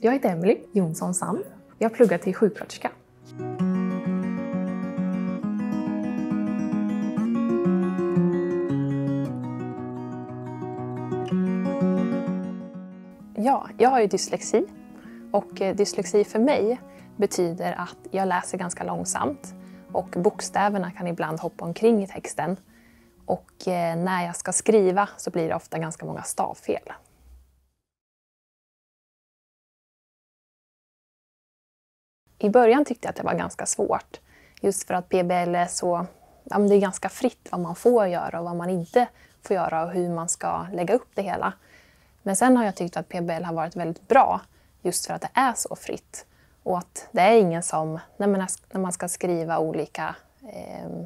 Jag heter Emily Jonsson Sand. Jag pluggar till sjuksköterska. Ja, jag har ju dyslexi. Och dyslexi för mig betyder att jag läser ganska långsamt. Och bokstäverna kan ibland hoppa omkring i texten. Och när jag ska skriva så blir det ofta ganska många stavfel. I början tyckte jag att det var ganska svårt. Just för att PBL är så, det är ganska fritt vad man får göra och vad man inte får göra och hur man ska lägga upp det hela. Men sen har jag tyckt att PBL har varit väldigt bra just för att det är så fritt. Och att det är ingen som, när man ska skriva olika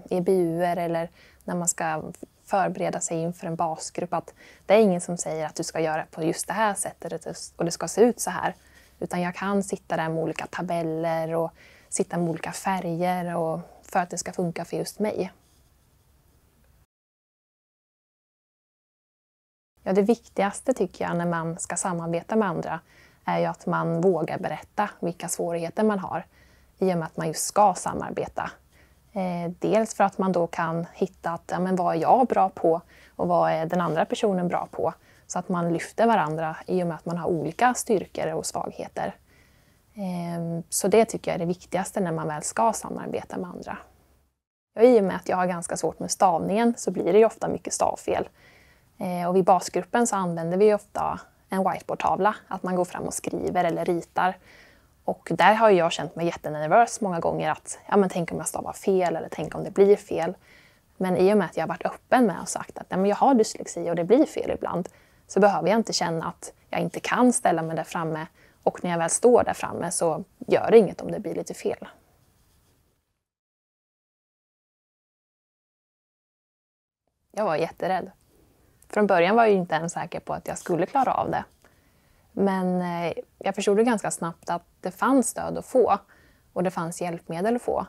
EBUer eller när man ska förbereda sig inför en basgrupp, att det är ingen som säger att du ska göra på just det här sättet och det ska se ut så här. Utan jag kan sitta där med olika tabeller och sitta med olika färger och för att det ska funka för just mig. Ja, det viktigaste tycker jag när man ska samarbeta med andra är ju att man vågar berätta vilka svårigheter man har i och med att man just ska samarbeta. Dels för att man då kan hitta att, vad är jag bra på och vad är den andra personen bra på. Så att man lyfter varandra i och med att man har olika styrkor och svagheter. Så det tycker jag är det viktigaste när man väl ska samarbeta med andra. I och med att jag har ganska svårt med stavningen så blir det ju ofta mycket stavfel. Och vid basgruppen så använder vi ofta en whiteboardtavla, att man går fram och skriver eller ritar. Och där har jag känt mig jättenervös många gånger att tänk om jag stavar fel eller tänk om det blir fel. Men i och med att jag har varit öppen med och sagt att jag har dyslexi och det blir fel ibland, så behöver jag inte känna att jag inte kan ställa mig där framme, och när jag väl står där framme så gör det inget om det blir lite fel. Jag var jätterädd. Från början var jag inte ens säker på att jag skulle klara av det. Men jag förstod ganska snabbt att det fanns stöd att få och det fanns hjälpmedel att få.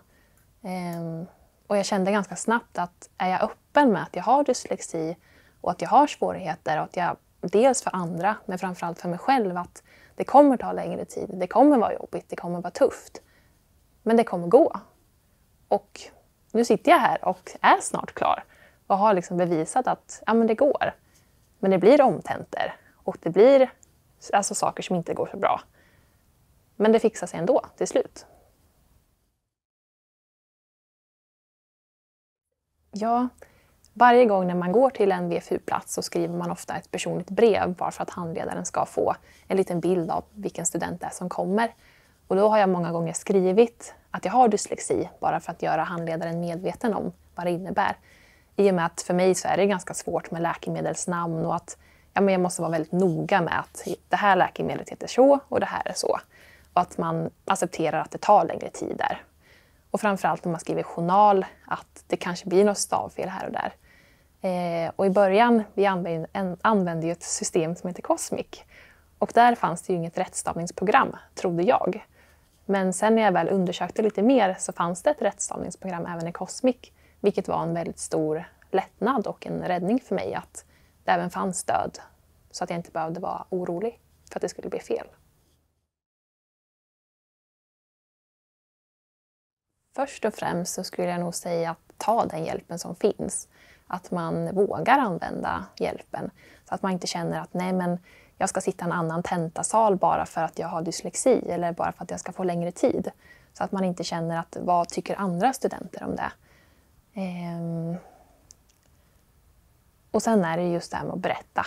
Och jag kände ganska snabbt att är jag öppen med att jag har dyslexi och att jag har svårigheter och att jag dels för andra men framförallt för mig själv att det kommer ta längre tid, det kommer vara jobbigt, det kommer vara tufft. Men det kommer gå. Och nu sitter jag här och är snart klar och har bevisat att det går. Men det blir omtentor och det blir saker som inte går så bra. Men det fixar sig ändå till slut. Ja, varje gång när man går till en VFU-plats så skriver man ofta ett personligt brev bara för att handledaren ska få en liten bild av vilken student det är som kommer. Och då har jag många gånger skrivit att jag har dyslexi bara för att göra handledaren medveten om vad det innebär. I och med att för mig så är det ganska svårt med läkemedelsnamn och att jag måste vara väldigt noga med att det här läkemedlet heter så och det här är så. Och att man accepterar att det tar längre tid där. Och framförallt när man skriver journal att det kanske blir något stavfel här och där. Och i början, vi använde ju ett system som heter Cosmic. Och där fanns det ju inget rättstavningsprogram, trodde jag. Men sen när jag väl undersökte lite mer så fanns det ett rättstavningsprogram även i Cosmic. Vilket var en väldigt stor lättnad och en räddning för mig att det även fanns stöd. Så att jag inte behövde vara orolig för att det skulle bli fel. Först och främst så skulle jag nog säga att ta den hjälpen som finns. Att man vågar använda hjälpen. Så att man inte känner att jag ska sitta i en annan tentasal bara för att jag har dyslexi. Eller bara för att jag ska få längre tid. Så att man inte känner att vad tycker andra studenter om det. Och sen är det just det här med att berätta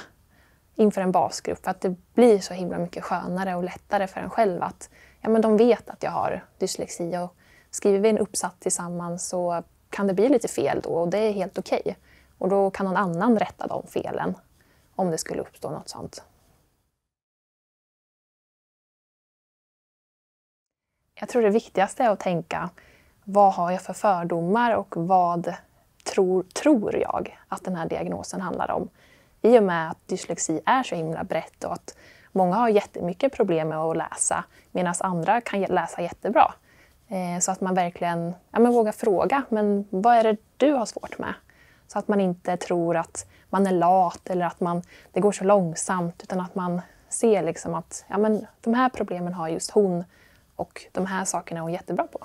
inför en basgrupp. För att det blir så himla mycket skönare och lättare för en själv att de vet att jag har dyslexi. Och skriver vi en uppsats tillsammans så kan det bli lite fel då och det är helt okej. Och då kan någon annan rätta de felen om det skulle uppstå något sånt. Jag tror det viktigaste är att tänka vad har jag för fördomar och vad tror jag att den här diagnosen handlar om. I och med att dyslexi är så himla brett och att många har jättemycket problem med att läsa medan andra kan läsa jättebra. Så att man verkligen vågar fråga, men vad är det du har svårt med? Så att man inte tror att man är lat eller att det går så långsamt, utan att man se liksom att ja, men de här problemen har just hon och de här sakerna är hon jättebra på.